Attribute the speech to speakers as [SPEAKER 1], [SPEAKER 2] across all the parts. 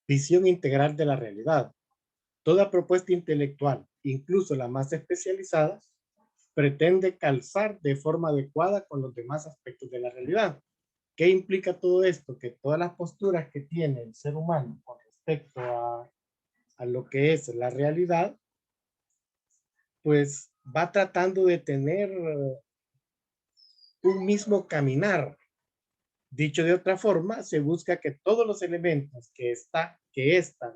[SPEAKER 1] Visión integral de la realidad. Toda propuesta intelectual, incluso la más especializada, pretende calzar de forma adecuada con los demás aspectos de la realidad. ¿Qué implica todo esto? Que todas las posturas que tiene el ser humano con respecto a lo que es la realidad, pues va tratando de tener un mismo caminar. Dicho de otra forma, se busca que todos los elementos que esta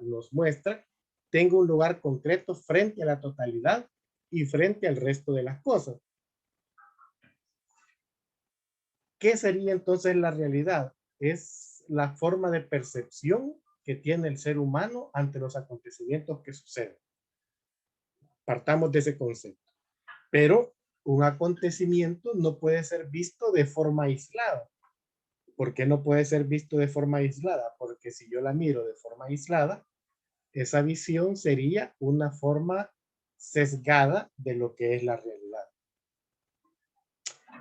[SPEAKER 1] nos muestra tengan un lugar concreto frente a la totalidad y frente al resto de las cosas. ¿Qué sería entonces la realidad? Es la forma de percepción que tiene el ser humano ante los acontecimientos que suceden. Partamos de ese concepto. Pero un acontecimiento no puede ser visto de forma aislada. ¿Por qué no puede ser visto de forma aislada? Porque si yo la miro de forma aislada, esa visión sería una forma sesgada de lo que es la realidad.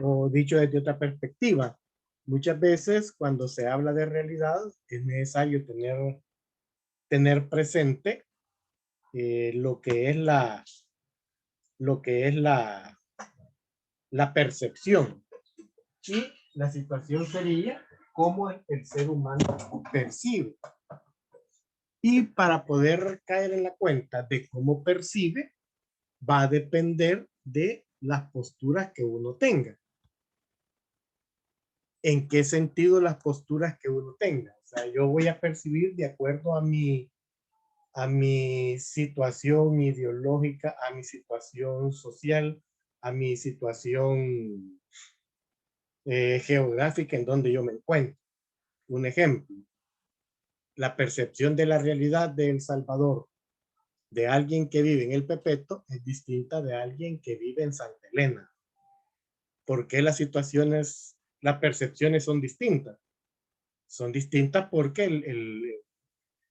[SPEAKER 1] O dicho desde otra perspectiva, muchas veces cuando se habla de realidad es necesario tener presente lo que es lo que es la percepción. Y la situación sería cómo el ser humano percibe. Y para poder caer en la cuenta de cómo percibe, va a depender de las posturas que uno tenga. ¿En qué sentido las posturas que uno tenga? O sea, yo voy a percibir de acuerdo a mi situación ideológica, a mi situación social, a mi situación geográfica en donde yo me encuentro. Un ejemplo, la percepción de la realidad de El Salvador de alguien que vive en el Pepeto es distinta de alguien que vive en Santa Elena. ¿Por qué las percepciones son distintas? Son distintas porque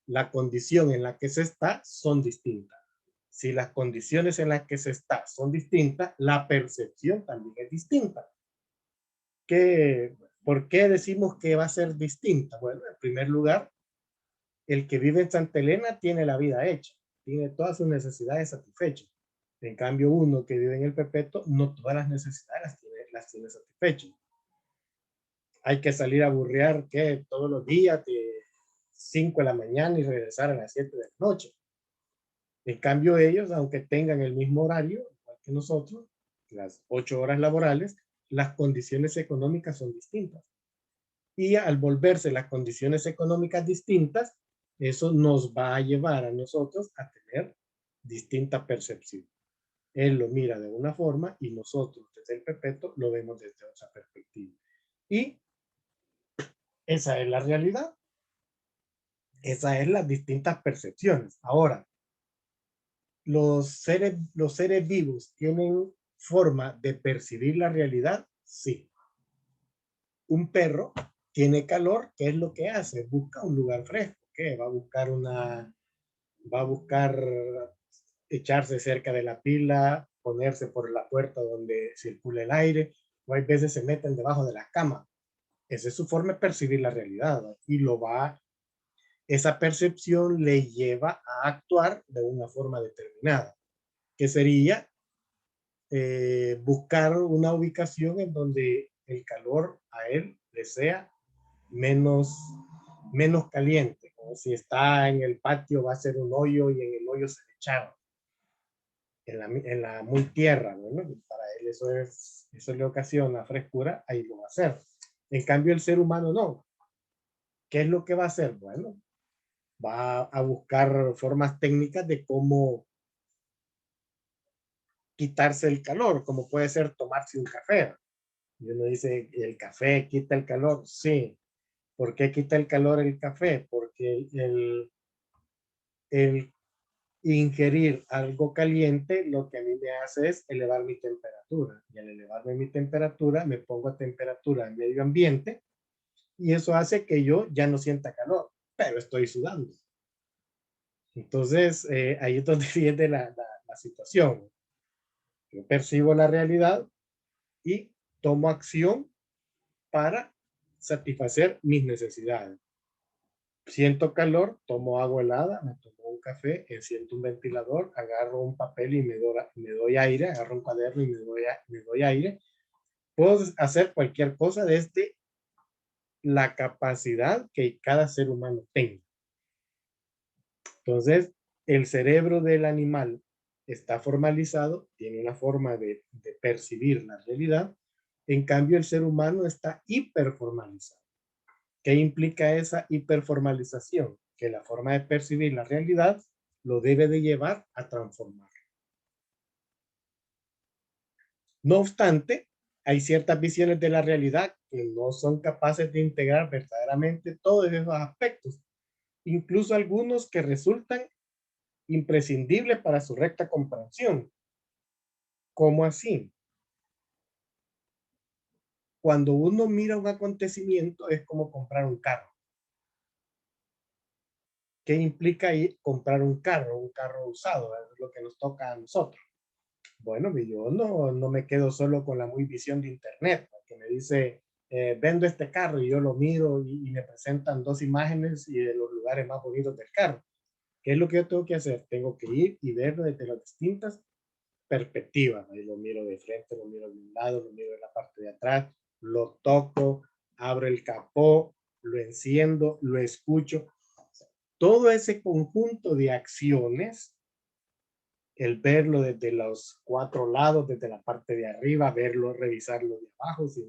[SPEAKER 1] la condición en la que se está son distintas. Si las condiciones en las que se está son distintas, la percepción también es distinta. ¿Qué, ¿Por qué decimos que va a ser distinta? Bueno, en primer lugar, el que vive en Santa Elena tiene la vida hecha, tiene todas sus necesidades satisfechas. En cambio, uno que vive en el Pepeto, no todas las necesidades las tiene satisfechas. Hay que salir a burrear que todos los días de 5 de la mañana y regresar a las 7 de la noche. En cambio, ellos, aunque tengan el mismo horario, igual que nosotros, las 8 horas laborales, las condiciones económicas son distintas. Y al volverse las condiciones económicas distintas, eso nos va a llevar a nosotros a tener distinta percepción. Él lo mira de una forma y nosotros desde el Pepeto lo vemos desde otra perspectiva. Y esa es la realidad. Esas es las distintas percepciones. Ahora, los seres vivos tienen forma de percibir la realidad, sí. Un perro tiene calor, ¿qué es lo que hace? Busca un lugar fresco, ¿qué? Va a buscar echarse cerca de la pila, ponerse por la puerta donde circula el aire, o hay veces se meten debajo de la cama. Esa es su forma de percibir la realidad, ¿no? Y esa percepción le lleva a actuar de una forma determinada, que sería buscar una ubicación en donde el calor a él le sea menos, menos caliente. Como si está en el patio va a ser un hoyo y en el hoyo se le echaba. En la muy tierra, ¿no? Para él eso le ocasiona frescura, ahí lo va a hacer. En cambio el ser humano no. ¿Qué es lo que va a hacer? Bueno, va a buscar formas técnicas de cómo quitarse el calor, como puede ser tomarse un café. Y uno dice, ¿el café quita el calor? Sí. ¿Por qué quita el calor el café? Porque el ingerir algo caliente lo que a mí me hace es elevar mi temperatura. Y al elevarme mi temperatura, me pongo a temperatura en medio ambiente y eso hace que yo ya no sienta calor, pero estoy sudando. Entonces, ahí es donde viene la situación. Yo percibo la realidad y tomo acción para satisfacer mis necesidades. Siento calor, tomo agua helada, me tomo un café, enciendo un ventilador, agarro un papel y me doy aire, agarro un cuaderno y me doy aire. Puedo hacer cualquier cosa desde la capacidad que cada ser humano tenga. Entonces, el cerebro del animal está formalizado, tiene una forma de percibir la realidad. En cambio, el ser humano está hiperformalizado. ¿Qué implica esa hiperformalización? Que la forma de percibir la realidad lo debe de llevar a transformar. No obstante, hay ciertas visiones de la realidad que no son capaces de integrar verdaderamente todos esos aspectos, incluso algunos que resultan imprescindibles para su recta comprensión. ¿Cómo así? Cuando uno mira un acontecimiento es como comprar un carro. ¿Qué implica ir comprar un carro usado? Es lo que nos toca a nosotros. Bueno, yo no me quedo solo con la muy visión de internet, que me dice, vendo este carro y yo lo miro y me presentan dos imágenes y de los lugares más bonitos del carro. ¿Qué es lo que yo tengo que hacer? Tengo que ir y verlo desde las distintas perspectivas. Ahí lo miro de frente, lo miro de un lado, lo miro de la parte de atrás, lo toco, abro el capó, lo enciendo, lo escucho. Todo ese conjunto de acciones, el verlo desde los cuatro lados, desde la parte de arriba, verlo, revisarlo de abajo, si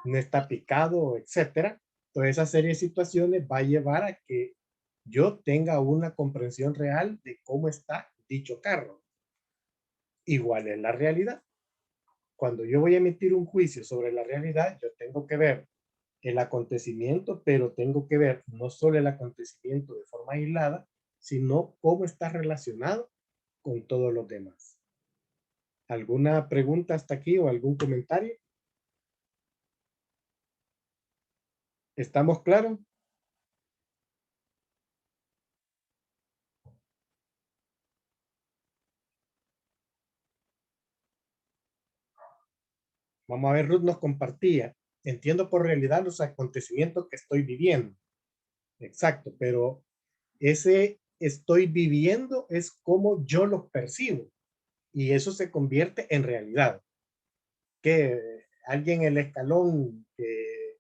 [SPEAKER 1] no está picado, etcétera. Toda esa serie de situaciones va a llevar a que yo tenga una comprensión real de cómo está dicho carro. Igual es la realidad. Cuando yo voy a emitir un juicio sobre la realidad, yo tengo que ver el acontecimiento, pero tengo que ver no solo el acontecimiento de forma aislada, sino cómo está relacionado con todos los demás. ¿Alguna pregunta hasta aquí o algún comentario? ¿Estamos claros? Vamos a ver, Ruth nos compartía. Entiendo por realidad los acontecimientos que estoy viviendo. Exacto, pero ese estoy viviendo es como yo los percibo y eso se convierte en realidad. Que alguien en el escalón que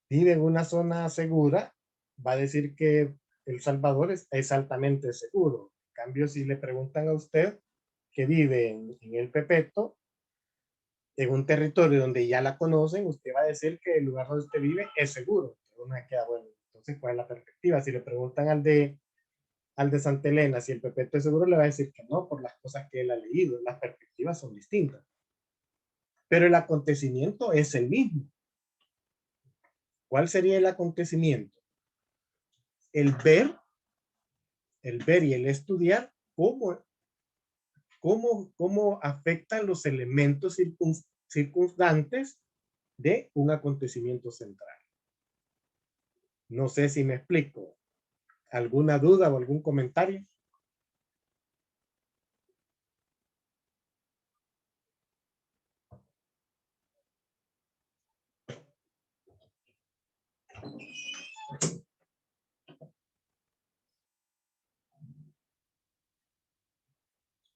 [SPEAKER 1] vive en una zona segura va a decir que El Salvador es altamente seguro. En cambio, si le preguntan a usted que vive en el Pepeto, en un territorio donde ya la conocen, usted va a decir que el lugar donde usted vive es seguro. Uno se queda, bueno, entonces, ¿cuál es la perspectiva? Si le preguntan al de Santa Elena si el Pepeto es seguro, le va a decir que no, por las cosas que él ha leído. Las perspectivas son distintas. Pero el acontecimiento es el mismo. ¿Cuál sería el acontecimiento? El ver, el ver y el estudiar cómo afectan los elementos circunstantes de un acontecimiento central. No sé si me explico. ¿Alguna duda o algún comentario?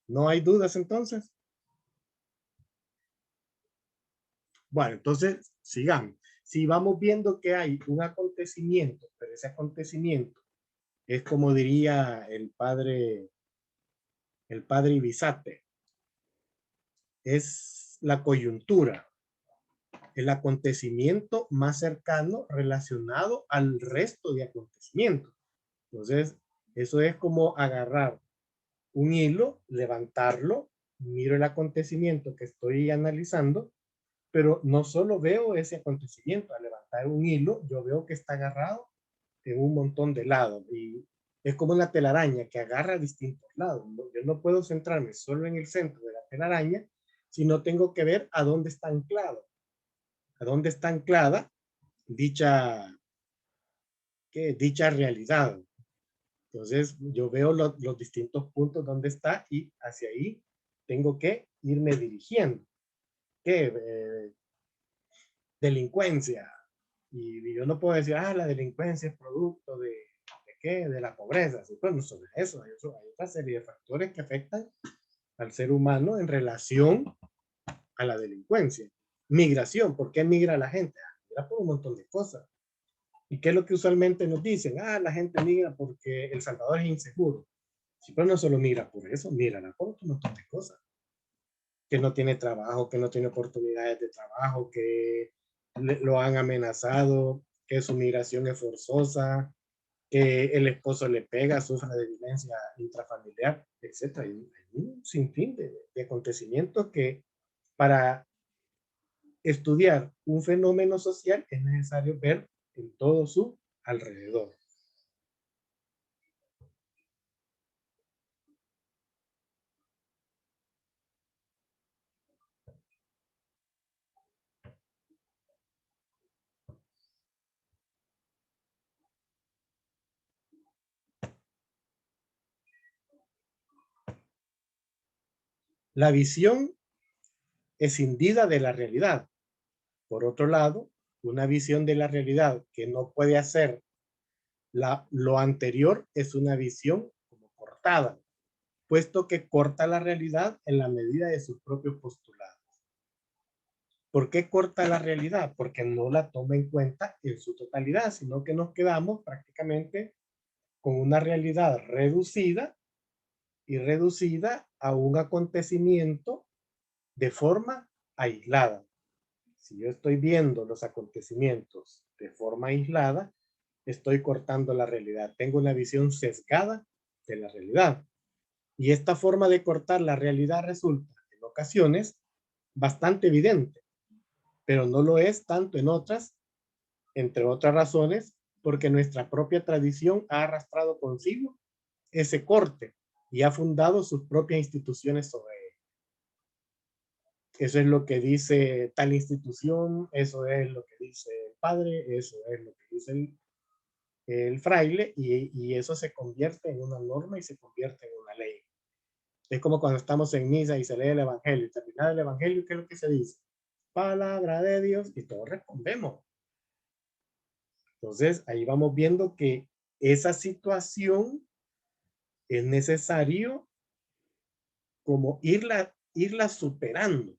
[SPEAKER 1] ¿No hay dudas entonces? Bueno, entonces sigamos. Si vamos viendo que hay un acontecimiento, pero ese acontecimiento es como diría el padre Ibizate, es la coyuntura, el acontecimiento más cercano relacionado al resto de acontecimientos. Entonces, eso es como agarrar un hilo, levantarlo, miro el acontecimiento que estoy analizando, pero no solo veo ese acontecimiento, al levantar un hilo, yo veo que está agarrado en un montón de lados y es como una telaraña que agarra a distintos lados. Yo no puedo centrarme solo en el centro de la telaraña, sino tengo que ver a dónde está anclado, a dónde está anclada dicha, dicha realidad. Entonces yo veo los distintos puntos donde está y hacia ahí tengo que irme dirigiendo. ¿Qué? Delincuencia, Y yo no puedo decir, la delincuencia es producto ¿de qué? De la pobreza. Sí, pues no sobre eso. Hay otra serie de factores que afectan al ser humano en relación a la delincuencia. Migración, ¿por qué migra la gente? Migra por un montón de cosas. ¿Y qué es lo que usualmente nos dicen? La gente migra porque El Salvador es inseguro. Sí, pero no solo migra por eso, migra por un montón de cosas. Que no tiene trabajo, que no tiene oportunidades de trabajo, que lo han amenazado, que su migración es forzosa, que el esposo le pega, sufre de violencia intrafamiliar, etcétera. Hay un sinfín de acontecimientos que para estudiar un fenómeno social es necesario ver en todo su alrededor. La visión escindida de la realidad. Por otro lado, una visión de la realidad que no puede hacer lo anterior es una visión como cortada, puesto que corta la realidad en la medida de sus propios postulados. ¿Por qué corta la realidad? Porque no la toma en cuenta en su totalidad, sino que nos quedamos prácticamente con una realidad reducida y reducida a un acontecimiento de forma aislada. Si yo estoy viendo los acontecimientos de forma aislada, estoy cortando la realidad. Tengo una visión sesgada de la realidad. Y esta forma de cortar la realidad resulta, en ocasiones, bastante evidente, pero no lo es tanto en otras, entre otras razones, porque nuestra propia tradición ha arrastrado consigo ese corte y ha fundado sus propias instituciones sobre él. Eso es lo que dice tal institución, eso es lo que dice el padre, eso es lo que dice el fraile, y eso se convierte en una norma y se convierte en una ley. Es como cuando estamos en misa y se lee el evangelio, y terminado el evangelio, ¿qué es lo que se dice? Palabra de Dios, y todos respondemos. Entonces, ahí vamos viendo que esa situación es necesario como irla superando,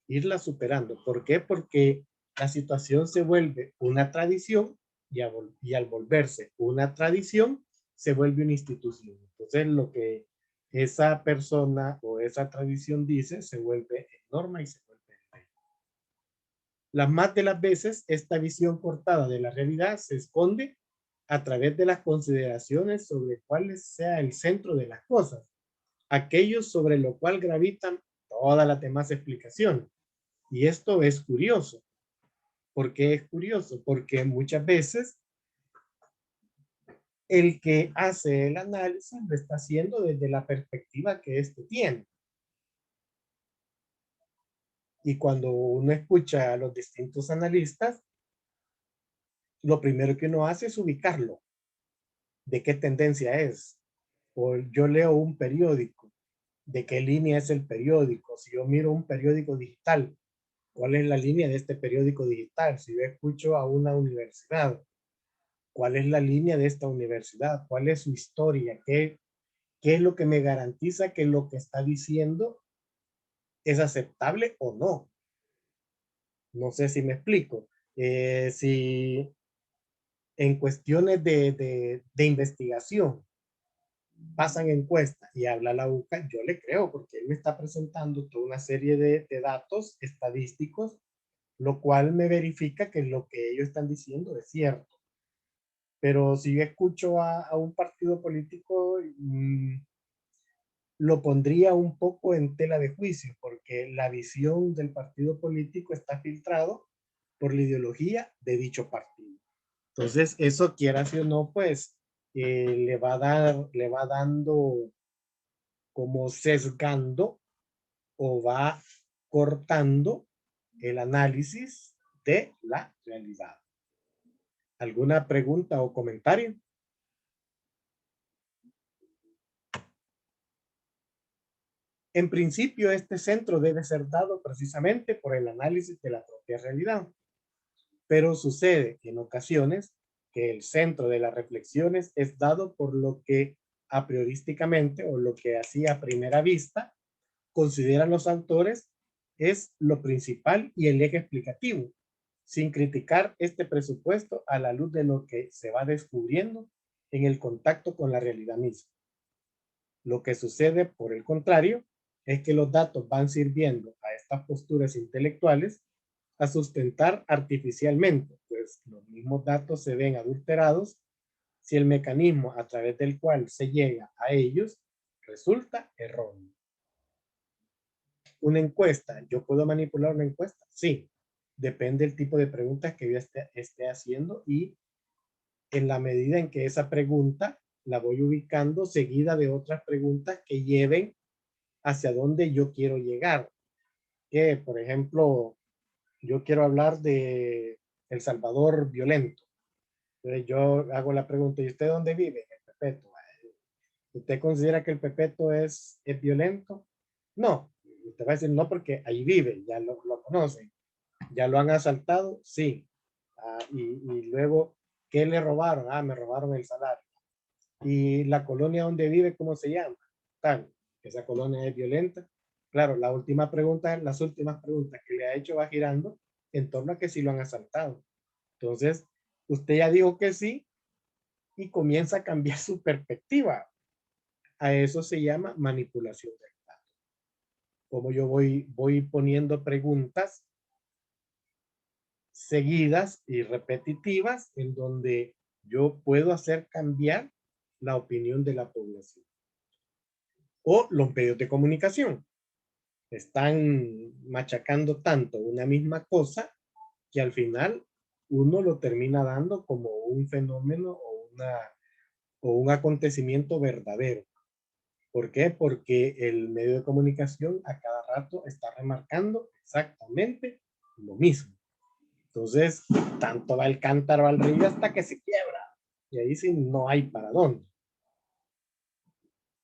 [SPEAKER 1] irla superando. ¿Por qué? Porque la situación se vuelve una tradición y al volverse una tradición, se vuelve una institución. Entonces, lo que esa persona o esa tradición dice se vuelve norma y se vuelve ley. Las más de las veces, esta visión cortada de la realidad se esconde a través de las consideraciones sobre cuál sea el centro de las cosas, aquello sobre lo cual gravitan todas las demás explicaciones. Y esto es curioso. ¿Por qué es curioso? Porque muchas veces el que hace el análisis lo está haciendo desde la perspectiva que éste tiene. Y cuando uno escucha a los distintos analistas, lo primero que uno hace es ubicarlo. ¿De qué tendencia es? O yo leo un periódico, ¿de qué línea es el periódico? Si yo miro un periódico digital, ¿cuál es la línea de este periódico digital? Si yo escucho a una universidad, ¿cuál es la línea de esta universidad? ¿Cuál es su historia? ¿Qué es lo que me garantiza que lo que está diciendo es aceptable o no? No sé si me explico. Si en cuestiones de investigación pasan encuestas y habla la UCA, yo le creo porque él me está presentando toda una serie de datos estadísticos, lo cual me verifica que lo que ellos están diciendo es cierto. Pero si yo escucho a un partido político, lo pondría un poco en tela de juicio, porque la visión del partido político está filtrado por la ideología de dicho partido. Entonces, eso quiera si o no, pues le va dando como sesgando o va cortando el análisis de la realidad. ¿Alguna pregunta o comentario? En principio, este centro debe ser dado precisamente por el análisis de la propia realidad. Pero sucede en ocasiones que el centro de las reflexiones es dado por lo que a priorísticamente o lo que así a primera vista consideran los autores es lo principal y el eje explicativo, sin criticar este presupuesto a la luz de lo que se va descubriendo en el contacto con la realidad misma. Lo que sucede, por el contrario, es que los datos van sirviendo a estas posturas intelectuales a sustentar artificialmente, pues los mismos datos se ven adulterados si el mecanismo a través del cual se llega a ellos resulta erróneo. Una encuesta, ¿yo puedo manipular una encuesta? Sí, depende del tipo de preguntas que yo esté haciendo y en la medida en que esa pregunta la voy ubicando seguida de otras preguntas que lleven hacia donde yo quiero llegar. Que, por ejemplo, yo quiero hablar de El Salvador violento. Entonces yo hago la pregunta, ¿y usted dónde vive? En el Pepeto. ¿Usted considera que el Pepeto es violento? No. Usted va a decir no porque ahí vive, ya lo conocen. ¿Ya lo han asaltado? Sí. Y luego, ¿qué le robaron? Me robaron el salario. ¿Y la colonia donde vive, cómo se llama? Tal, esa colonia es violenta. Claro, las últimas preguntas que le ha hecho va girando en torno a que si lo han asaltado. Entonces, usted ya dijo que sí y comienza a cambiar su perspectiva. A eso se llama manipulación del dato. Como yo voy poniendo preguntas seguidas y repetitivas en donde yo puedo hacer cambiar la opinión de la población. O los medios de comunicación están machacando tanto una misma cosa que al final uno lo termina dando como un fenómeno o un acontecimiento verdadero. ¿Por qué? Porque el medio de comunicación a cada rato está remarcando exactamente lo mismo. Entonces, tanto va el cántaro al río hasta que se quiebra. Y ahí sí no hay para dónde.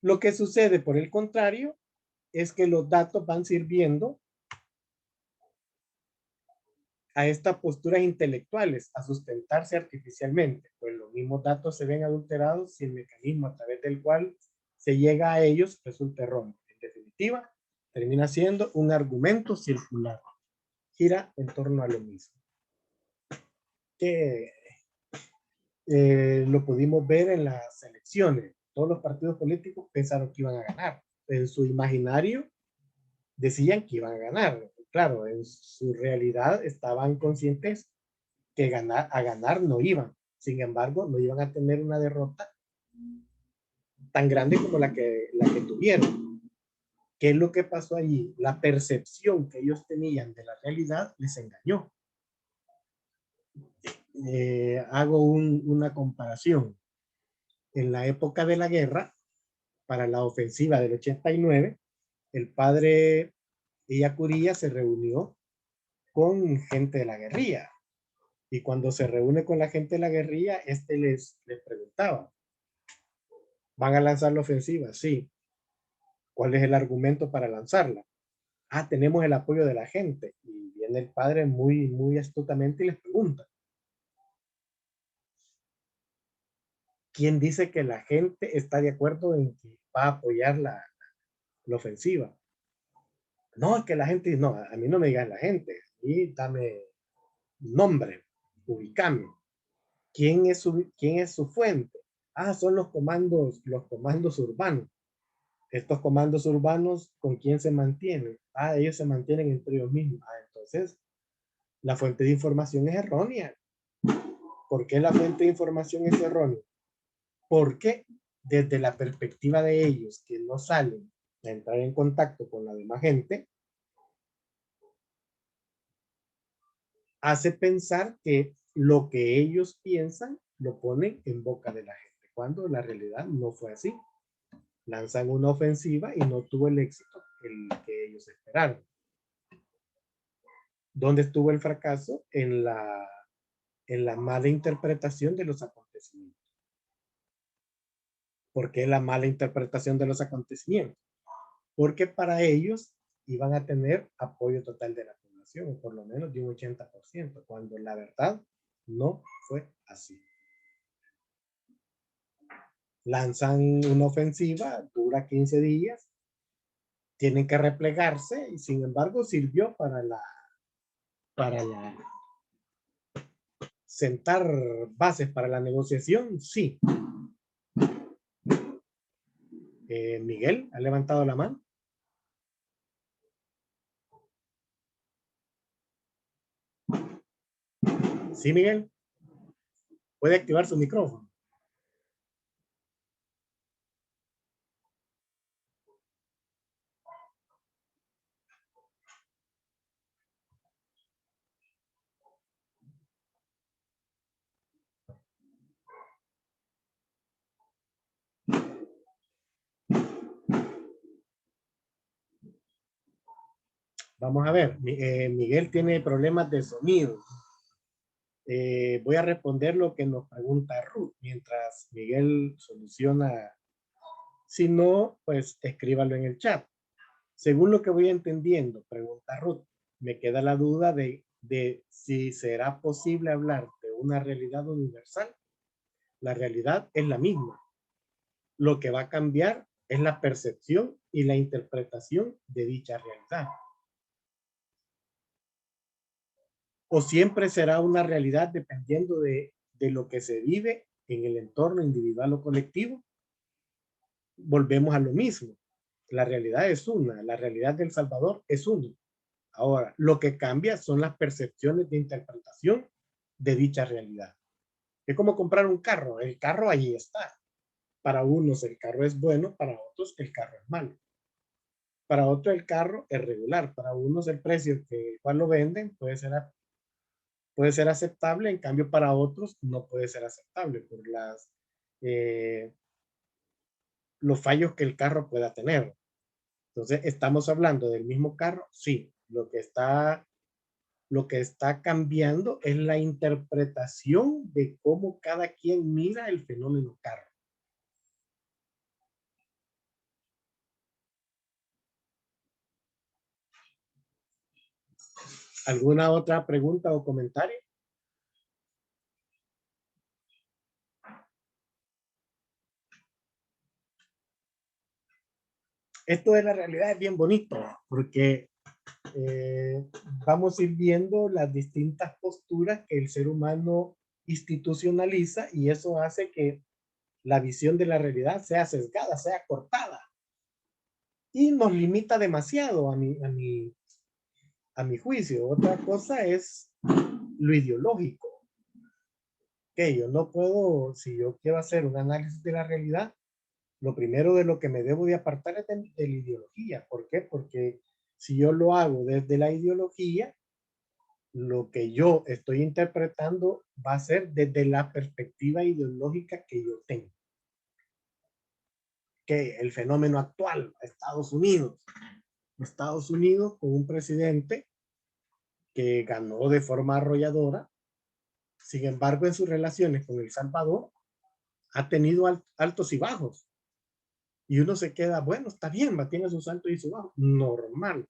[SPEAKER 1] Lo que sucede, por el contrario, es que los datos van sirviendo a estas posturas intelectuales, a sustentarse artificialmente, pues los mismos datos se ven adulterados si el mecanismo a través del cual se llega a ellos resulta erróneo. En definitiva, termina siendo un argumento circular, gira en torno a lo mismo. Que lo pudimos ver en las elecciones. Todos los partidos políticos pensaron que iban a ganar. En su imaginario decían que iban a ganar. Claro, en su realidad estaban conscientes que a ganar no iban. Sin embargo, no iban a tener una derrota tan grande como la que tuvieron. ¿Qué es lo que pasó allí? La percepción que ellos tenían de la realidad les engañó. Hago una comparación. En la época de la guerra, para la ofensiva del 89, el padre Ellacuría se reunió con gente de la guerrilla. Y cuando se reúne con la gente de la guerrilla, les preguntaba, ¿van a lanzar la ofensiva? Sí. ¿Cuál es el argumento para lanzarla? Tenemos el apoyo de la gente. Y viene el padre muy astutamente y les pregunta, ¿quién dice que la gente está de acuerdo en que va a apoyar la ofensiva? No, es que la gente, no, a mí no me digas la gente, y dame nombre, ubicame. ¿Quién es su fuente? Son los comandos urbanos. Estos comandos urbanos, ¿con quién se mantienen? Ellos se mantienen entre ellos mismos. Entonces, la fuente de información es errónea. ¿Por qué la fuente de información es errónea? Porque desde la perspectiva de ellos, que no salen a entrar en contacto con la demás gente, hace pensar que lo que ellos piensan lo ponen en boca de la gente, cuando la realidad no fue así. Lanzan una ofensiva y no tuvo el éxito el que ellos esperaron. ¿Dónde estuvo el fracaso? En la mala interpretación de los acontecimientos. ¿Por qué la mala interpretación de los acontecimientos? Porque para ellos iban a tener apoyo total de la población. población, o por lo menos de un 80%, cuando la verdad no fue así. Lanzan una ofensiva, dura 15 días, tienen que replegarse y sin embargo sirvió para sentar bases para la negociación, sí. Miguel ha levantado la mano. Sí, Miguel. Puede activar su micrófono. Vamos a ver, Miguel tiene problemas de sonido. Voy a responder lo que nos pregunta Ruth mientras Miguel soluciona. Si no, pues escríbalo en el chat. Según lo que voy entendiendo, pregunta Ruth, me queda la duda de si será posible hablar de una realidad universal. La realidad es la misma. Lo que va a cambiar es la percepción y la interpretación de dicha realidad. O siempre será una realidad dependiendo de lo que se vive en el entorno individual o colectivo. Volvemos a lo mismo. La realidad es una, la realidad del Salvador es una. Ahora, lo que cambia son las percepciones de interpretación de dicha realidad. Es como comprar un carro, el carro allí está. Para unos el carro es bueno, para otros el carro es malo. Para otros el carro es regular, para unos el precio que el cual lo venden puede ser aceptable, en cambio para otros no puede ser aceptable por eh, los fallos que el carro pueda tener. Entonces, ¿estamos hablando del mismo carro? Sí. Lo que está cambiando es la interpretación de cómo cada quien mira el fenómeno carro. ¿Alguna otra pregunta o comentario? Esto de la realidad es bien bonito porque eh, vamos a ir viendo las distintas posturas que el ser humano institucionaliza y eso hace que la visión de la realidad sea sesgada, sea cortada y nos limita demasiado a mi juicio. Otra cosa es lo ideológico. Que yo no puedo, si yo quiero hacer un análisis de la realidad, lo primero de lo que me debo de apartar es de la ideología. ¿Por qué? Porque si yo lo hago desde la ideología, lo que yo estoy interpretando va a ser desde la perspectiva ideológica que yo tengo. Que el fenómeno actual, Estados Unidos con un presidente que ganó de forma arrolladora, sin embargo en sus relaciones con El Salvador ha tenido altos y bajos. Y uno se queda, bueno, está bien, tiene sus altos y sus bajos, normal.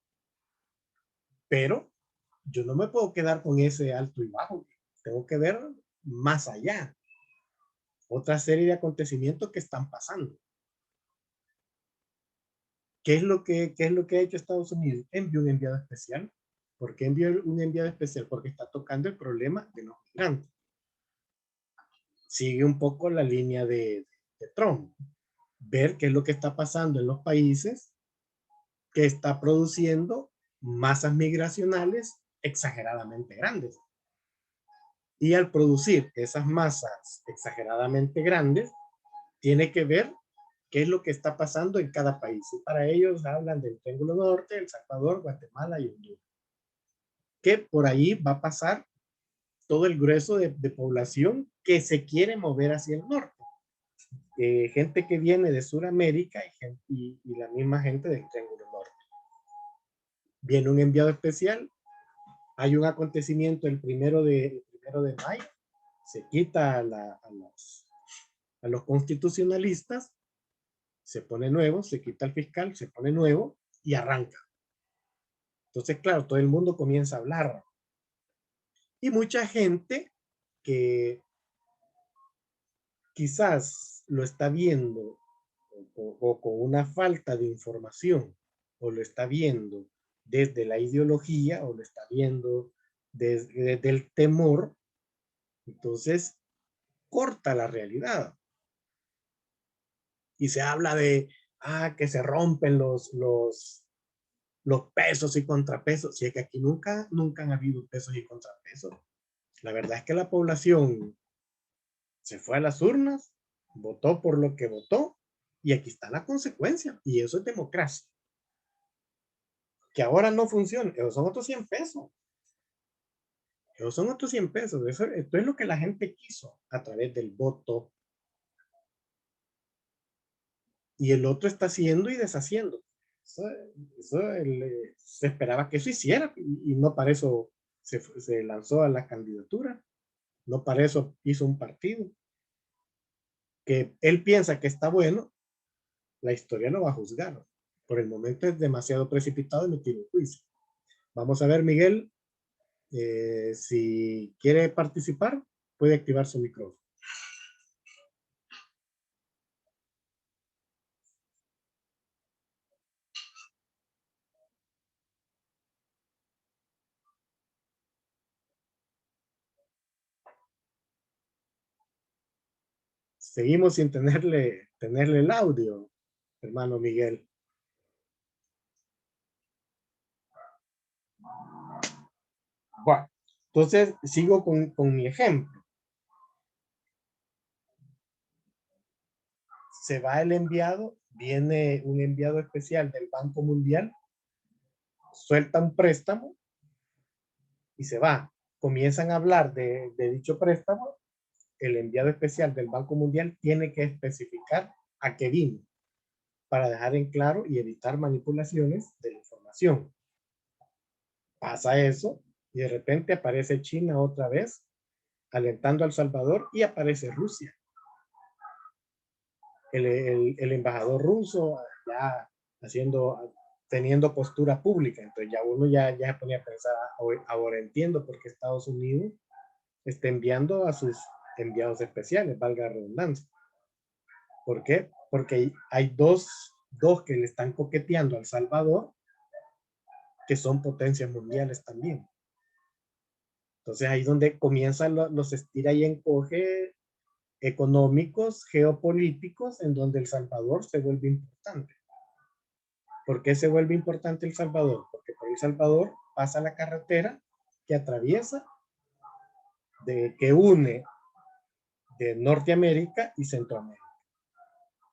[SPEAKER 1] Pero yo no me puedo quedar con ese alto y bajo. Tengo que ver más allá. Otra serie de acontecimientos que están pasando. ¿Qué es lo que ha hecho Estados Unidos? Envió un enviado especial. ¿Por qué envió un enviado especial? Porque está tocando el problema de los migrantes. Sigue un poco la línea de Trump. Ver qué es lo que está pasando en los países que está produciendo masas migracionales exageradamente grandes. Y al producir esas masas exageradamente grandes, tiene que ver qué es lo que está pasando en cada país. Y para ellos hablan del Triángulo Norte, El Salvador, Guatemala y Honduras. Que por ahí va a pasar todo el grueso de población que se quiere mover hacia el norte. Gente que viene de Sudamérica y la misma gente del Triángulo Norte. Viene un enviado especial, hay un acontecimiento el primero de mayo, se quita a los constitucionalistas, se pone nuevo, se quita al fiscal, se pone nuevo y arranca. Entonces, claro, todo el mundo comienza a hablar. Y mucha gente que quizás lo está viendo o con una falta de información, o lo está viendo desde la ideología, o lo está viendo desde el temor, entonces corta la realidad. Y se habla de que se rompen los pesos y contrapesos. Si es que aquí nunca han habido pesos y contrapesos. La verdad es que la población se fue a las urnas, votó por lo que votó, y aquí está la consecuencia. Y eso es democracia. Que ahora no funciona, esos son otros 100 pesos. Esos son otros 100 pesos. Esto es lo que la gente quiso a través del voto. Y el otro está haciendo y deshaciendo. Eso, se esperaba que eso hiciera, y no para eso se lanzó a la candidatura, no para eso hizo un partido. Que él piensa que está bueno, la historia lo va a juzgar. Por el momento es demasiado precipitado emitir un juicio. Vamos a ver, Miguel, si quiere participar, puede activar su micrófono. Seguimos sin tenerle el audio, hermano Miguel. Bueno, entonces sigo con mi ejemplo. Se va el enviado, viene un enviado especial del Banco Mundial, suelta un préstamo y se va. Comienzan a hablar de dicho préstamo. El enviado especial del Banco Mundial tiene que especificar a qué vino, para dejar en claro y evitar manipulaciones de la información. Pasa eso y de repente aparece China otra vez alentando a El Salvador, y aparece Rusia. El embajador ruso ya teniendo postura pública. Entonces ya uno ya se ponía a pensar, ahora entiendo por qué Estados Unidos está enviando a sus enviados especiales, valga la redundancia. ¿Por qué? Porque hay dos que le están coqueteando a El Salvador, que son potencias mundiales también. Entonces ahí es donde comienzan los estira y encoge económicos, geopolíticos, en donde El Salvador se vuelve importante. ¿Por qué se vuelve importante El Salvador? Porque por El Salvador pasa la carretera que atraviesa, que une de Norteamérica y Centroamérica.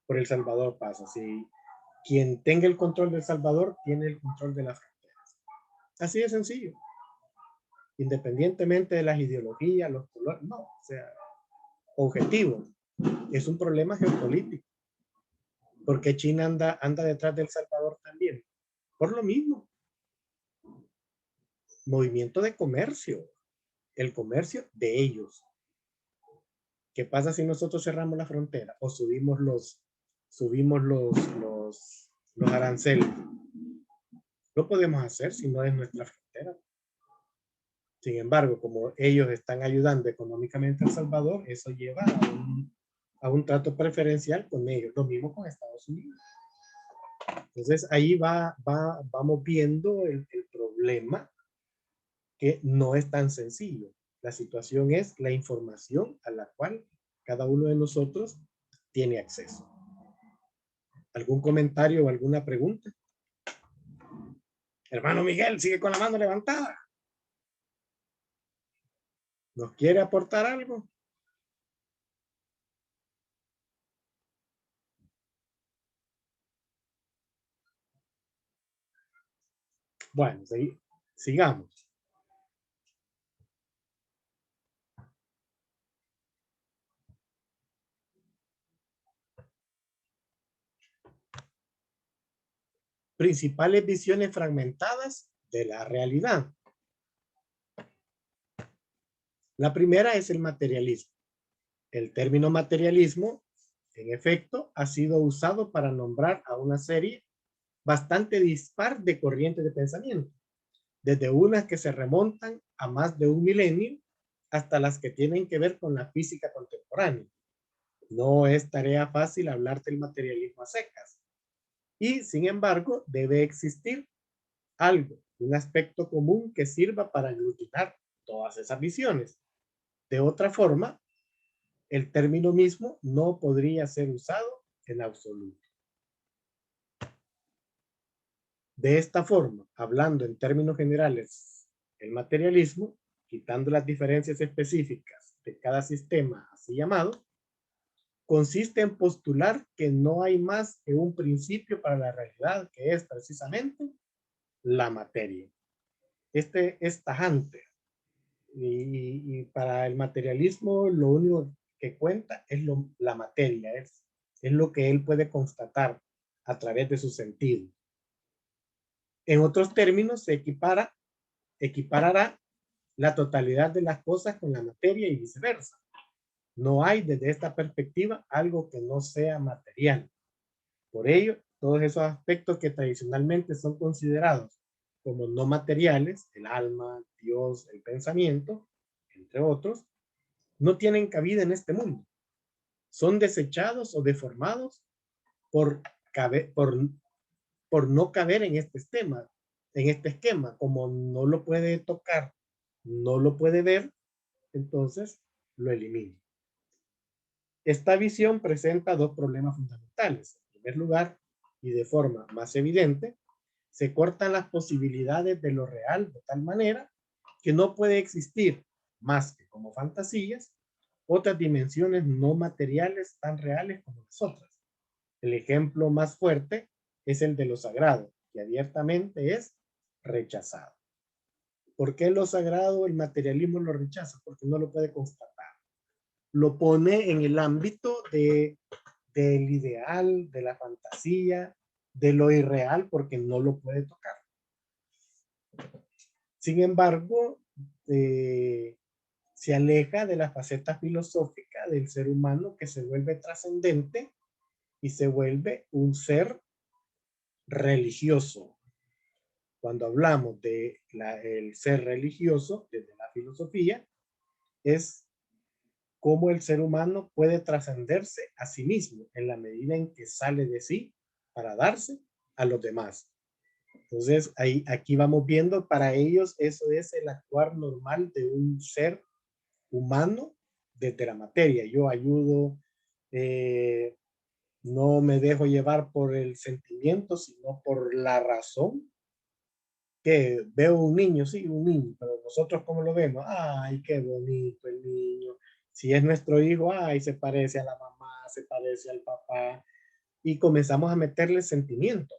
[SPEAKER 1] Por El Salvador pasa. Si quien tenga el control de El Salvador tiene el control de las fronteras. Así de sencillo. Independientemente de las ideologías, los colores, no, o sea, objetivo. Es un problema geopolítico. Porque China anda detrás de El Salvador también. Por lo mismo. Movimiento de comercio. El comercio de ellos. ¿Qué pasa si nosotros cerramos la frontera o subimos los aranceles? Lo podemos hacer si no es nuestra frontera. Sin embargo, como ellos están ayudando económicamente a El Salvador, eso lleva a un trato preferencial con ellos. Lo mismo con Estados Unidos. Entonces ahí vamos viendo el problema, que no es tan sencillo. La situación es la información a la cual cada uno de nosotros tiene acceso. ¿Algún comentario o alguna pregunta? Hermano Miguel, sigue con la mano levantada. ¿Nos quiere aportar algo? Bueno, sigamos. Principales visiones fragmentadas de la realidad. La primera es el materialismo. El término materialismo, en efecto, ha sido usado para nombrar a una serie bastante dispar de corrientes de pensamiento. desde unas que se remontan a más de un milenio hasta las que tienen que ver con la física contemporánea. No es tarea fácil hablar del materialismo a secas. Y, sin embargo, debe existir algo, un aspecto común que sirva para aglutinar todas esas visiones. De otra forma, el término mismo no podría ser usado en absoluto. De esta forma, hablando en términos generales, el materialismo, quitando las diferencias específicas de cada sistema así llamado, consiste en postular que no hay más que un principio para la realidad, que es precisamente la materia. Este es tajante. Y para el materialismo lo único que cuenta es la materia, es lo que él puede constatar a través de su sentido. En otros términos, se equiparará la totalidad de las cosas con la materia y viceversa. No hay desde esta perspectiva algo que no sea material. Por ello, todos esos aspectos que tradicionalmente son considerados como no materiales, el alma, Dios, el pensamiento, entre otros, no tienen cabida en este mundo. Son desechados o deformados por, por no caber en este esquema. Como no lo puede tocar, no lo puede ver, entonces lo elimina. Esta visión presenta dos problemas fundamentales. En primer lugar, y de forma más evidente, se cortan las posibilidades de lo real de tal manera que no puede existir más que como fantasías otras dimensiones no materiales tan reales como las otras. El ejemplo más fuerte es el de lo sagrado, que abiertamente es rechazado. ¿Por qué lo sagrado el materialismo lo rechaza? Porque no lo puede constatar. Lo pone en el ámbito del ideal, de la fantasía, de lo irreal, porque no lo puede tocar. Sin embargo, se aleja de la faceta filosófica del ser humano, que se vuelve trascendente y se vuelve un ser religioso. Cuando hablamos de el ser religioso desde la filosofía, es cómo el ser humano puede trascenderse a sí mismo en la medida en que sale de sí para darse a los demás. Entonces, aquí vamos viendo, para ellos eso es el actuar normal de un ser humano desde la materia. Yo ayudo, no me dejo llevar por el sentimiento, sino por la razón. Que veo un niño, sí, un niño, pero nosotros cómo lo vemos, ay, qué bonito el niño. Si es nuestro hijo, ay, se parece a la mamá, se parece al papá. Y comenzamos a meterle sentimiento.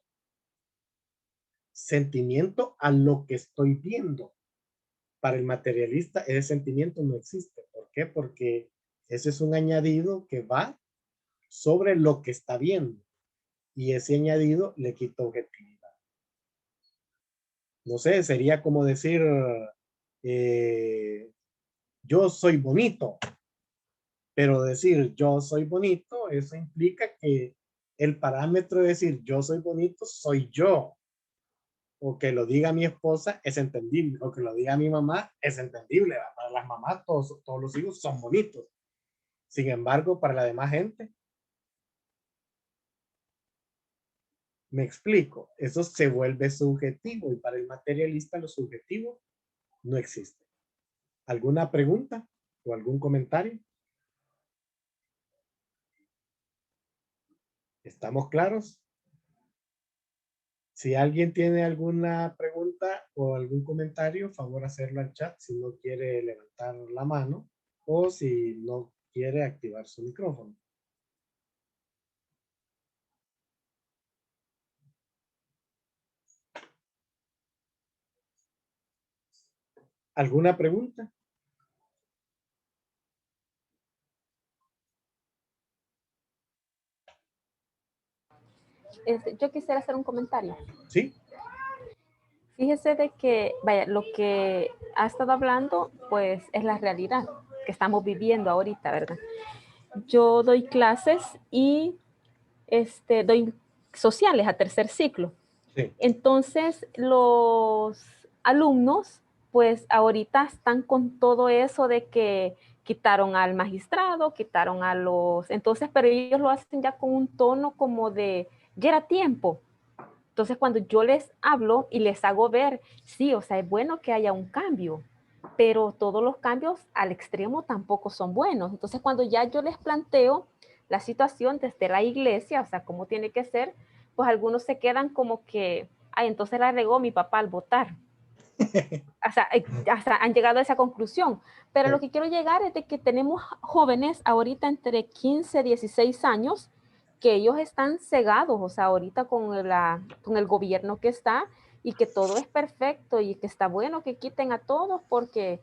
[SPEAKER 1] Sentimiento a lo que estoy viendo. Para el materialista ese sentimiento no existe. ¿Por qué? Porque ese es un añadido que va sobre lo que está viendo. Y ese añadido le quita objetividad. No sé, sería como decir, yo soy bonito, pero decir yo soy bonito, eso implica que el parámetro de decir yo soy bonito soy yo. O que lo diga mi esposa es entendible, o que lo diga mi mamá es entendible. Para las mamás todos los hijos son bonitos. Sin embargo, para la demás gente, me explico, eso se vuelve subjetivo y para el materialista lo subjetivo no existe. ¿Alguna pregunta o algún comentario? ¿Estamos claros? Si alguien tiene alguna pregunta o algún comentario, favor hacerlo al chat si no quiere levantar la mano o si no quiere activar su micrófono. ¿Alguna pregunta?
[SPEAKER 2] Yo quisiera hacer un comentario.
[SPEAKER 1] Sí.
[SPEAKER 2] Fíjese de que, vaya, lo que ha estado hablando, pues es la realidad que estamos viviendo ahorita, ¿verdad? Yo doy clases y doy sociales a tercer ciclo.
[SPEAKER 1] Sí.
[SPEAKER 2] Entonces, los alumnos, pues ahorita están con todo eso de que quitaron al magistrado, quitaron a los, entonces, pero ellos lo hacen ya con un tono como de, ya era tiempo. Entonces, cuando yo les hablo y les hago ver, sí, o sea, es bueno que haya un cambio, pero todos los cambios al extremo tampoco son buenos. Entonces, cuando ya yo les planteo la situación desde la iglesia, o sea, cómo tiene que ser, pues algunos se quedan como que, ay, entonces la regó mi papá al votar. O sea, han llegado a esa conclusión. Pero lo que quiero llegar es de que tenemos jóvenes ahorita entre 15 y 16 años que ellos están cegados, o sea, ahorita con el gobierno que está y que todo es perfecto y que está bueno que quiten a todos porque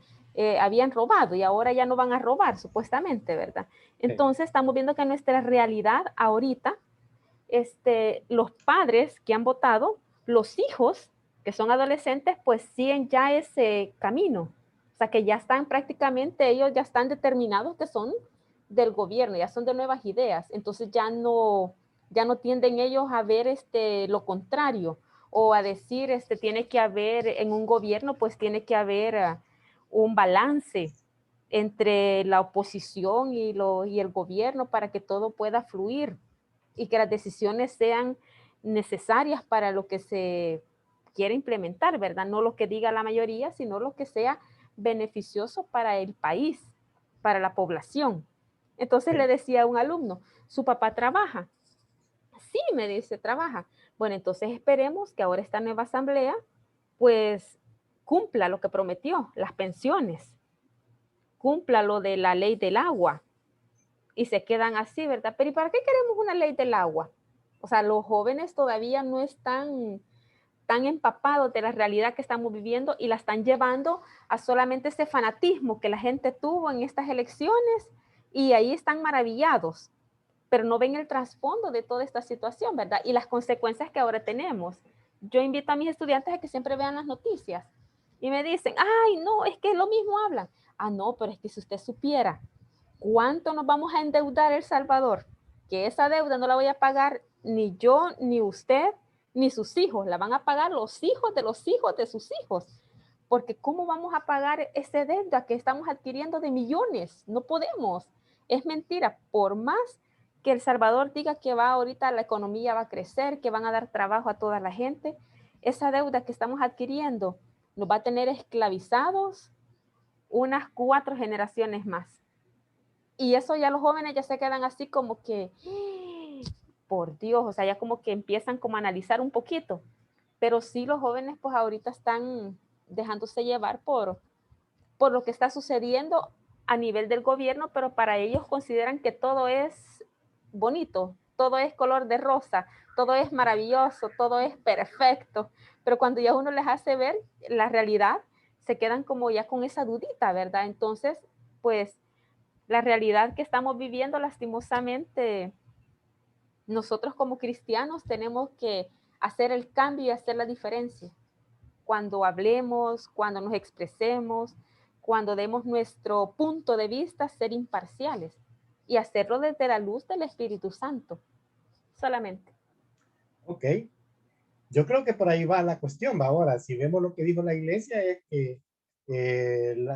[SPEAKER 2] habían robado y ahora ya no van a robar, supuestamente, ¿verdad? Entonces estamos viendo que nuestra realidad ahorita, los padres que han votado, los hijos que son adolescentes, pues siguen ya ese camino. O sea, que ya están prácticamente, ellos ya están determinados que son del gobierno, ya son de nuevas ideas. Entonces ya no tienden ellos a ver lo contrario o a decir, tiene que haber en un gobierno, pues tiene que haber un balance entre la oposición y el gobierno para que todo pueda fluir y que las decisiones sean necesarias para lo que se quiere implementar, ¿verdad? No lo que diga la mayoría, sino lo que sea beneficioso para el país, para la población. Entonces le decía a un alumno, ¿su papá trabaja? Sí, me dice, trabaja. Bueno, entonces esperemos que ahora esta nueva asamblea pues cumpla lo que prometió, las pensiones, cumpla lo de la ley del agua, y se quedan así, ¿verdad? Pero ¿y para qué queremos una ley del agua? O sea, los jóvenes todavía no están tan empapados de la realidad que estamos viviendo y la están llevando a solamente ese fanatismo que la gente tuvo en estas elecciones y ahí están maravillados, pero no ven el trasfondo de toda esta situación, ¿verdad? Y las consecuencias que ahora tenemos. Yo invito a mis estudiantes a que siempre vean las noticias y me dicen, ay, no, es que lo mismo hablan. Ah, no, pero es que si usted supiera cuánto nos vamos a endeudar El Salvador, que esa deuda no la voy a pagar ni yo, ni usted, ni sus hijos, la van a pagar los hijos de sus hijos. Porque ¿cómo vamos a pagar esa deuda que estamos adquiriendo de millones? No podemos. Es mentira. Por más que El Salvador diga que va ahorita la economía va a crecer, que van a dar trabajo a toda la gente, esa deuda que estamos adquiriendo nos va a tener esclavizados unas 4 generaciones más. Y eso ya los jóvenes ya se quedan así como que, por Dios, o sea, ya como que empiezan como a analizar un poquito. Pero sí los jóvenes pues ahorita están dejándose llevar por lo que está sucediendo a nivel del gobierno, pero para ellos consideran que todo es bonito, todo es color de rosa, todo es maravilloso, todo es perfecto. Pero cuando ya uno les hace ver la realidad, se quedan como ya con esa dudita, ¿verdad? Entonces, pues la realidad que estamos viviendo lastimosamente, nosotros como cristianos tenemos que hacer el cambio y hacer la diferencia. Cuando hablemos, cuando nos expresemos, cuando demos nuestro punto de vista, ser imparciales y hacerlo desde la luz del Espíritu Santo, solamente.
[SPEAKER 1] Ok, yo creo que por ahí va la cuestión. Va ahora, si vemos lo que dijo la iglesia, es que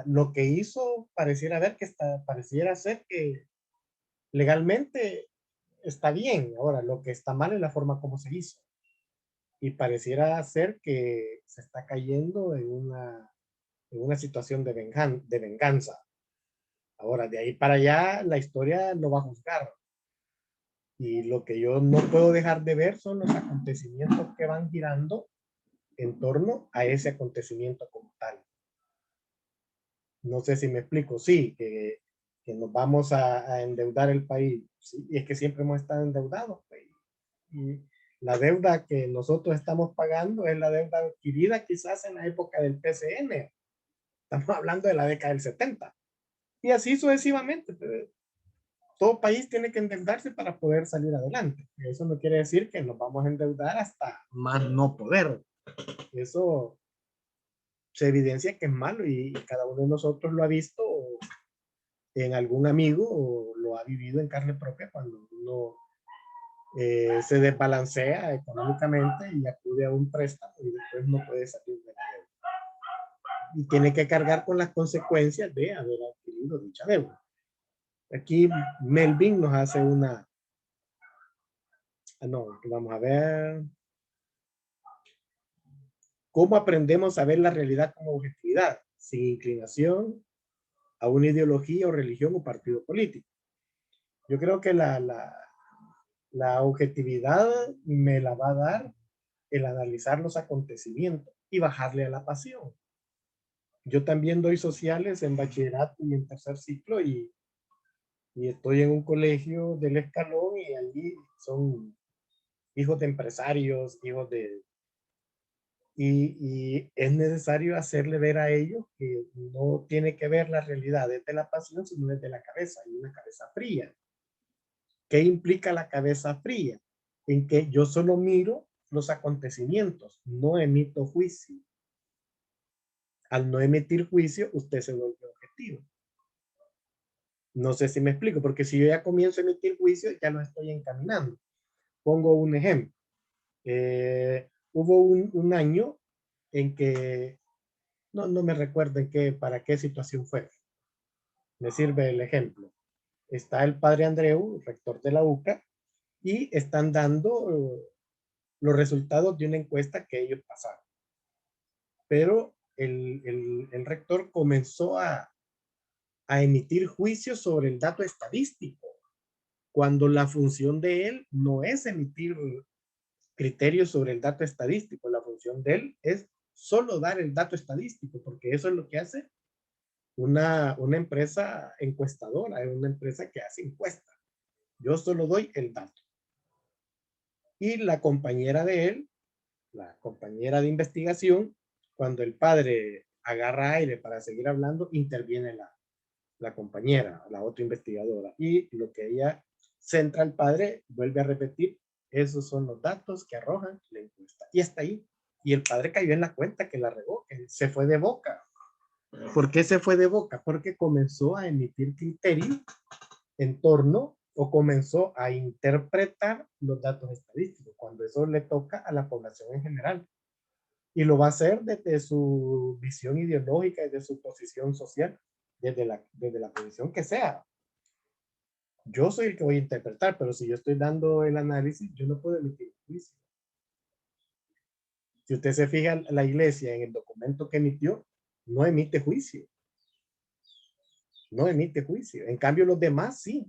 [SPEAKER 1] lo que hizo pareciera ser que legalmente está bien. Ahora, lo que está mal es la forma como se hizo. Y pareciera ser que se está cayendo en una situación de venganza. Ahora, de ahí para allá, la historia lo va a juzgar. Y lo que yo no puedo dejar de ver son los acontecimientos que van girando en torno a ese acontecimiento como tal. No sé si me explico. Sí, que nos vamos a endeudar el país. Sí, y es que siempre hemos estado endeudados. Pues, y la deuda que nosotros estamos pagando es la deuda adquirida quizás en la época del PCN. Estamos hablando de la década del 70. Y así sucesivamente. Todo país tiene que endeudarse para poder salir adelante. Eso no quiere decir que nos vamos a endeudar hasta más no poder. Eso se evidencia que es malo y cada uno de nosotros lo ha visto en algún amigo o lo ha vivido en carne propia cuando uno se desbalancea económicamente y acude a un préstamo y después no puede salir de la deuda. y tiene que cargar con las consecuencias de haber adquirido dicha deuda. Aquí Melvin nos hace una, no, vamos a ver, ¿cómo aprendemos a ver la realidad como objetividad, sin inclinación a una ideología o religión o partido político? Yo creo que la objetividad me la va a dar el analizar los acontecimientos y bajarle a la pasión. Yo también doy sociales en bachillerato y en tercer ciclo y estoy en un colegio del escalón y allí son hijos de empresarios, hijos de... Y es necesario hacerle ver a ellos que no tiene que ver la realidad desde la pasión, sino desde la cabeza, y una cabeza fría. ¿Qué implica la cabeza fría? En que yo solo miro los acontecimientos, no emito juicio. Al no emitir juicio, usted se vuelve objetivo. No sé si me explico, porque si yo ya comienzo a emitir juicio, ya lo estoy encaminando. Pongo un ejemplo. Hubo un año en que, no me recuerdo para qué situación fue. Me sirve el ejemplo. Está el padre Andreu, rector de la UCA, y están dando los resultados de una encuesta que ellos pasaron. Pero el rector comenzó a emitir juicios sobre el dato estadístico, cuando la función de él no es emitir criterios sobre el dato estadístico, la función de él es solo dar el dato estadístico, porque eso es lo que hace una empresa encuestadora, una empresa que hace encuestas. Yo solo doy el dato. Y la compañera de él, la compañera de investigación, cuando el padre agarra aire para seguir hablando, interviene la compañera, la otra investigadora. Y lo que ella centra al padre, vuelve a repetir, esos son los datos que arrojan la encuesta. Y está ahí. Y el padre cayó en la cuenta que la regó, que se fue de boca. ¿Por qué se fue de boca? Porque comenzó a emitir criterios en torno o comenzó a interpretar los datos estadísticos, cuando eso le toca a la población en general. Y lo va a hacer desde su visión ideológica, desde su posición social, desde la posición que sea. Yo soy el que voy a interpretar, pero si yo estoy dando el análisis, yo no puedo emitir juicio. Si usted se fija, la iglesia en el documento que emitió, no emite juicio. No emite juicio. En cambio, los demás sí.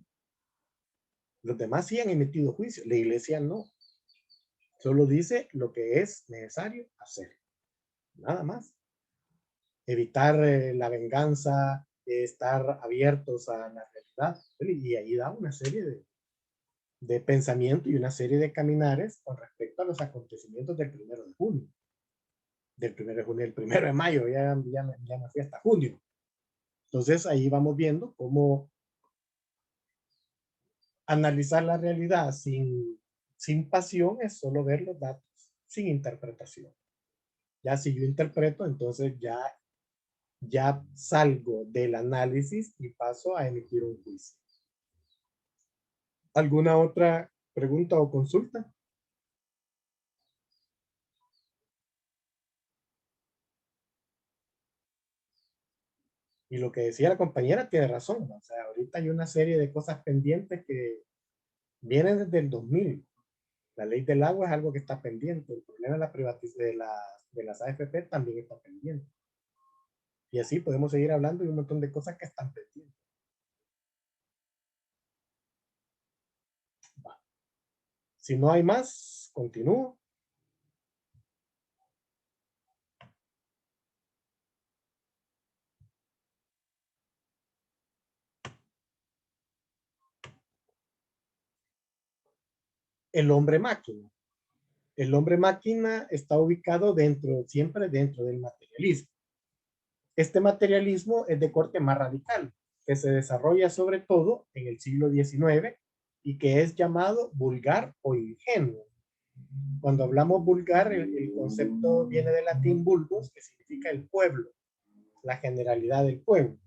[SPEAKER 1] Los demás sí han emitido juicio. La iglesia no. Solo dice lo que es necesario hacer. Nada más. Evitar la venganza, estar abiertos a la realidad. Y ahí da una serie de pensamiento y una serie de caminares con respecto a los acontecimientos del 1 de junio. Del 1 de junio, el 1 de mayo, ya me fui hasta junio. Entonces ahí vamos viendo cómo analizar la realidad sin pasión es solo ver los datos, sin interpretación. Ya si yo interpreto, entonces ya salgo del análisis y paso a emitir un juicio. ¿Alguna otra pregunta o consulta? Y lo que decía la compañera tiene razón. O sea, ahorita hay una serie de cosas pendientes que vienen desde el 2000. La ley del agua es algo que está pendiente. El problema de la privatización de las AFP también está pendiente. Y así podemos seguir hablando de un montón de cosas que están pendientes. Va. Si no hay más, continúo. El hombre máquina. El hombre máquina está ubicado siempre dentro del materialismo. Este materialismo es de corte más radical, que se desarrolla sobre todo en el siglo XIX y que es llamado vulgar o ingenuo. Cuando hablamos vulgar, el concepto viene del latín vulgus, que significa el pueblo, la generalidad del pueblo.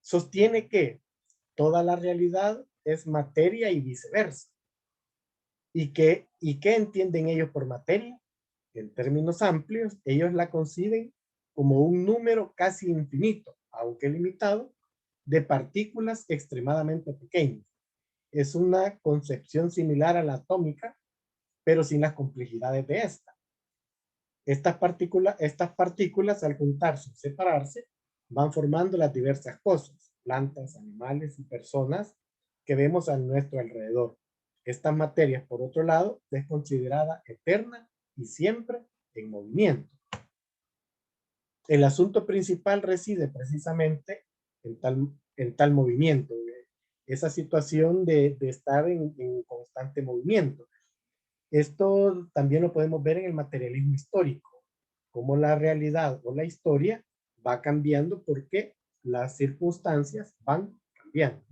[SPEAKER 1] Sostiene que toda la realidad es materia y viceversa. ¿Y qué entienden ellos por materia? En términos amplios, ellos la conciben como un número casi infinito, aunque limitado, de partículas extremadamente pequeñas. Es una concepción similar a la atómica, pero sin las complejidades de esta. Estas partículas al juntarse o separarse van formando las diversas cosas, plantas, animales y personas que vemos a nuestro alrededor. Estas materias, por otro lado, es considerada eterna y siempre en movimiento. El asunto principal reside precisamente en tal movimiento, esa situación de estar en constante movimiento. Esto también lo podemos ver en el materialismo histórico, cómo la realidad o la historia va cambiando porque las circunstancias van cambiando.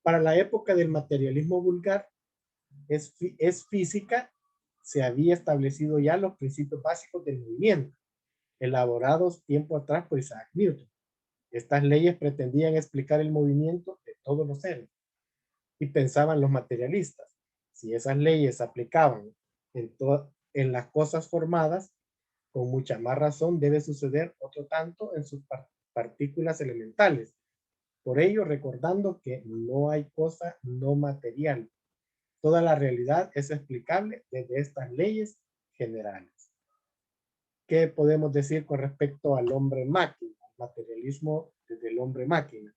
[SPEAKER 1] Para la época del materialismo vulgar, es física, se había establecido ya los principios básicos del movimiento, elaborados tiempo atrás por Isaac Newton. Estas leyes pretendían explicar el movimiento de todos los seres. Y pensaban los materialistas, si esas leyes se aplicaban en las cosas formadas, con mucha más razón debe suceder otro tanto en sus partículas elementales. Por ello, recordando que no hay cosa no material. Toda la realidad es explicable desde estas leyes generales. ¿Qué podemos decir con respecto al hombre-máquina? Materialismo desde el hombre-máquina.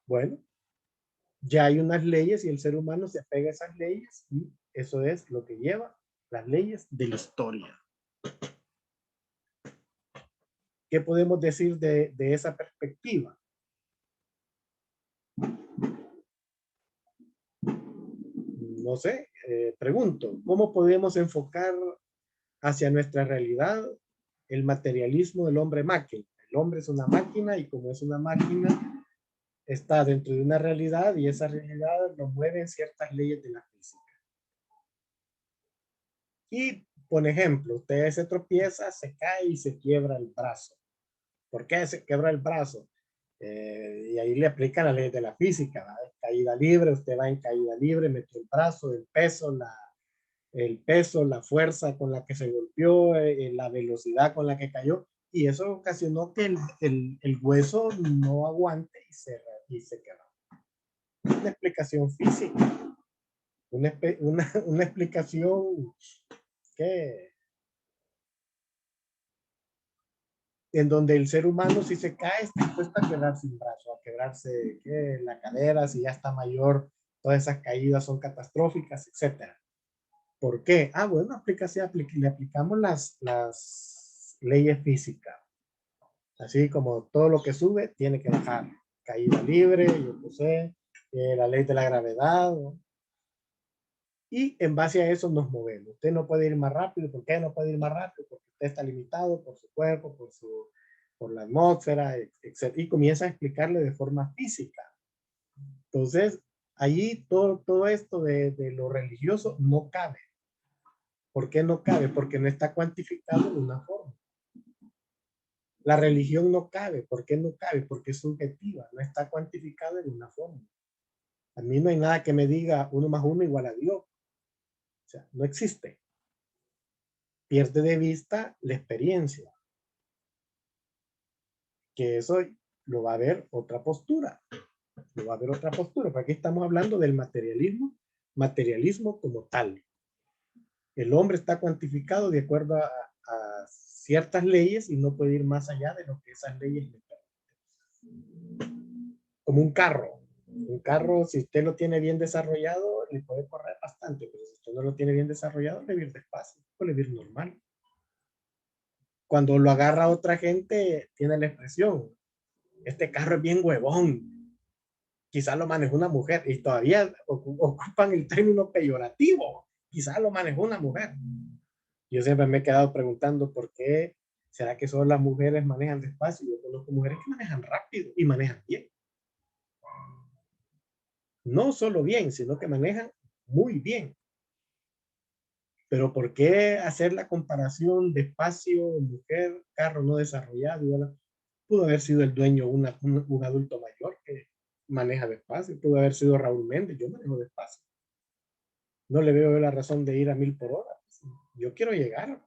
[SPEAKER 1] Bueno, ya hay unas leyes y el ser humano se apega a esas leyes y eso es lo que lleva las leyes de la historia. ¿Qué podemos decir de esa perspectiva? No sé, pregunto, ¿cómo podemos enfocar hacia nuestra realidad el materialismo del hombre-máquina? El hombre es una máquina y como es una máquina, está dentro de una realidad y esa realidad lo mueven ciertas leyes de la física. Y, por ejemplo, usted se tropieza, se cae y se quiebra el brazo. ¿Por qué se quebra el brazo? Y ahí le aplican la ley de la física, ¿verdad? Caída libre, usted va en caída libre, metió el brazo, el peso, la fuerza con la que se golpeó, la velocidad con la que cayó, y eso ocasionó que el hueso no aguante y se quebró. Una explicación física, una explicación que en donde el ser humano si se cae está expuesto a quebrarse un brazo, a quebrarse la cadera, si ya está mayor, todas esas caídas son catastróficas, etcétera. ¿Por qué? Ah, bueno, le aplicamos las leyes físicas. Así como todo lo que sube tiene que bajar. Caída libre, yo qué sé, la ley de la gravedad, ¿no? Y en base a eso nos movemos. Usted no puede ir más rápido. ¿Por qué no puede ir más rápido? Porque usted está limitado por su cuerpo, por la atmósfera, etc. Y comienza a explicarle de forma física. Entonces, allí todo esto de lo religioso no cabe. ¿Por qué no cabe? Porque no está cuantificado en una forma. La religión no cabe. ¿Por qué no cabe? Porque es subjetiva, no está cuantificada en una forma. A mí no hay nada que me diga 1 más 1 igual a Dios. O sea, no existe. Pierde de vista la experiencia. Que eso lo va a ver otra postura. Lo va a ver otra postura. Porque aquí estamos hablando del materialismo como tal. El hombre está cuantificado de acuerdo a ciertas leyes y no puede ir más allá de lo que esas leyes le permiten. Como un carro. Un carro, si usted lo tiene bien desarrollado, le puede correr bastante, pero si usted no lo tiene bien desarrollado, le va a ir despacio, le va a ir normal. Cuando lo agarra otra gente, tiene la expresión, este carro es bien huevón, quizás lo manejó una mujer, y todavía ocupan el término peyorativo, quizás lo manejó una mujer. Yo siempre me he quedado preguntando por qué, ¿será que solo las mujeres manejan despacio? Yo conozco mujeres que manejan rápido y manejan bien. No solo bien, sino que manejan muy bien. Pero ¿por qué hacer la comparación de espacio, mujer, carro no desarrollado? Bueno, pudo haber sido el dueño un adulto mayor que maneja despacio, pudo haber sido Raúl Méndez, yo manejo despacio. No le veo la razón de ir a 1000 por hora. Yo quiero llegar.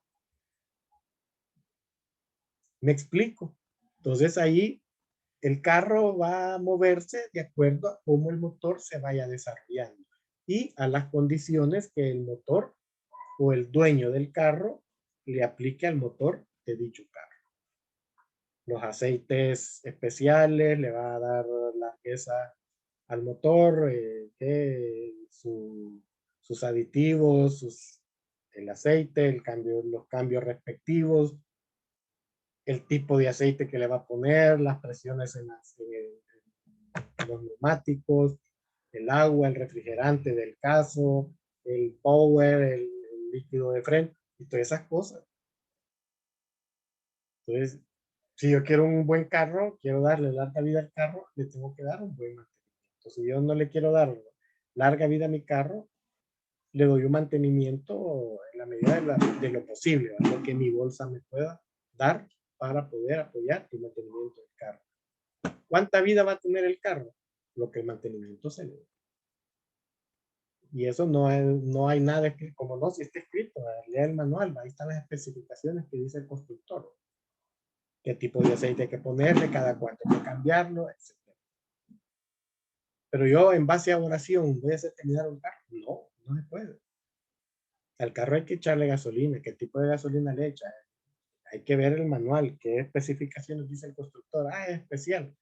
[SPEAKER 1] Me explico. Entonces ahí el carro va a moverse de acuerdo a cómo el motor se vaya desarrollando y a las condiciones que el motor o el dueño del carro le aplique al motor de dicho carro. Los aceites especiales le va a dar largueza al motor, sus aditivos, el aceite, los cambios respectivos, el tipo de aceite que le va a poner, las presiones en los neumáticos, el agua, el refrigerante del caso, el power, el líquido de freno y todas esas cosas. Entonces, si yo quiero un buen carro, quiero darle larga vida al carro, le tengo que dar un buen mantenimiento. Si yo no le quiero dar larga vida a mi carro, le doy un mantenimiento en la medida de lo posible, lo que mi bolsa me pueda dar para poder apoyar el mantenimiento del carro. ¿Cuánta vida va a tener el carro? Lo que el mantenimiento se le dé. Y eso no hay nada escrito, como no, si está escrito, lea el manual, ahí están las especificaciones que dice el constructor. Qué tipo de aceite hay que ponerle, cada cuánto hay que cambiarlo, etc. Pero yo en base a oración voy a hacer terminar un carro. No, no se puede. Al carro hay que echarle gasolina. ¿Qué tipo de gasolina le echa? Hay que ver el manual, qué especificaciones dice el constructor. Ah, es especial.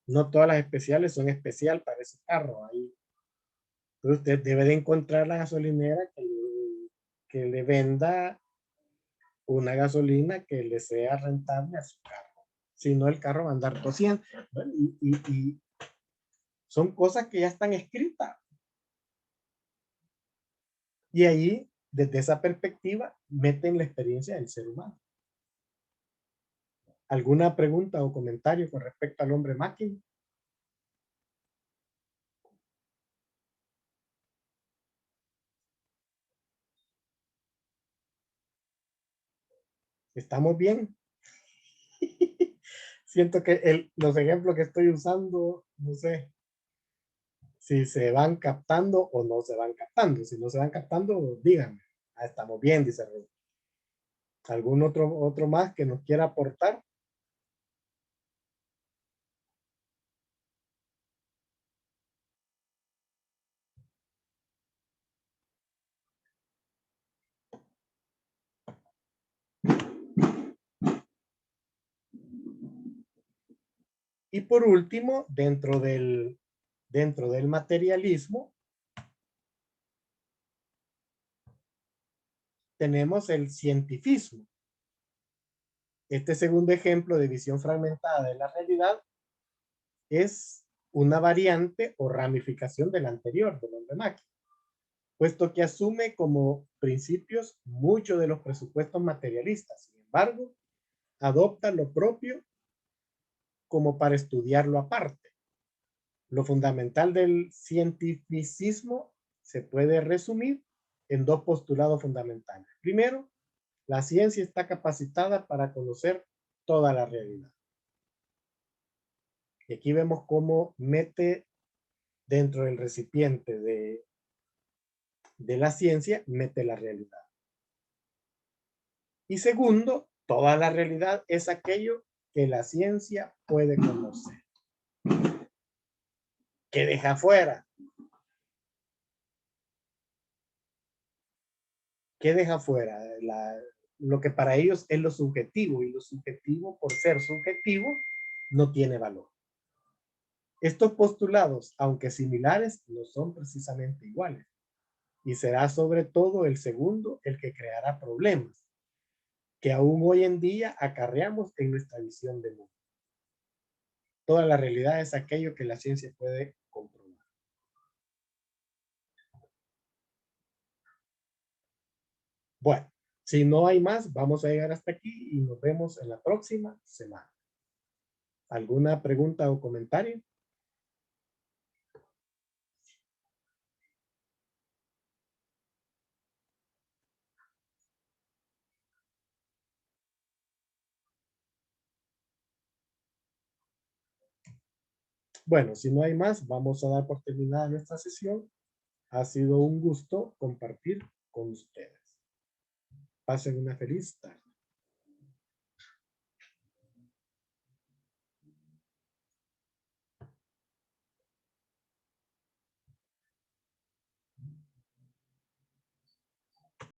[SPEAKER 1] No todas las especiales son especial para ese carro. Ahí. Entonces usted debe de encontrar la gasolinera que le venda una gasolina que le sea rentable a su carro. Si no, el carro va a andar tosiendo. Bueno, y son cosas que ya están escritas. Y ahí, desde esa perspectiva, meten la experiencia del ser humano. ¿Alguna pregunta o comentario con respecto al hombre máquina? ¿Estamos bien? Siento que los ejemplos que estoy usando, no sé si se van captando o no se van captando. Si no se van captando, díganme. Ah, estamos bien, dice Rey. ¿Algún otro más que nos quiera aportar? Y por último, dentro del materialismo, tenemos el cientifismo. Este segundo ejemplo de visión fragmentada de la realidad es una variante o ramificación del anterior, del hombre máquina, puesto que asume como principios muchos de los presupuestos materialistas. Sin embargo, adopta lo propio como para estudiarlo aparte. Lo fundamental del cientificismo se puede resumir en dos postulados fundamentales. Primero, la ciencia está capacitada para conocer toda la realidad. Y aquí vemos cómo mete dentro del recipiente de la ciencia, mete la realidad. Y segundo, toda la realidad es aquello que la ciencia puede conocer. ¿Qué deja fuera? ¿Qué deja fuera? Lo que para ellos es lo subjetivo, y lo subjetivo, por ser subjetivo, no tiene valor. Estos postulados, aunque similares, no son precisamente iguales. Y será sobre todo el segundo el que creará problemas que aún hoy en día acarreamos en nuestra visión del mundo. Toda la realidad es aquello que la ciencia puede comprobar. Bueno, si no hay más, vamos a llegar hasta aquí y nos vemos en la próxima semana. ¿Alguna pregunta o comentario? Bueno, si no hay más, vamos a dar por terminada nuestra sesión. Ha sido un gusto compartir con ustedes. Pasen una feliz tarde.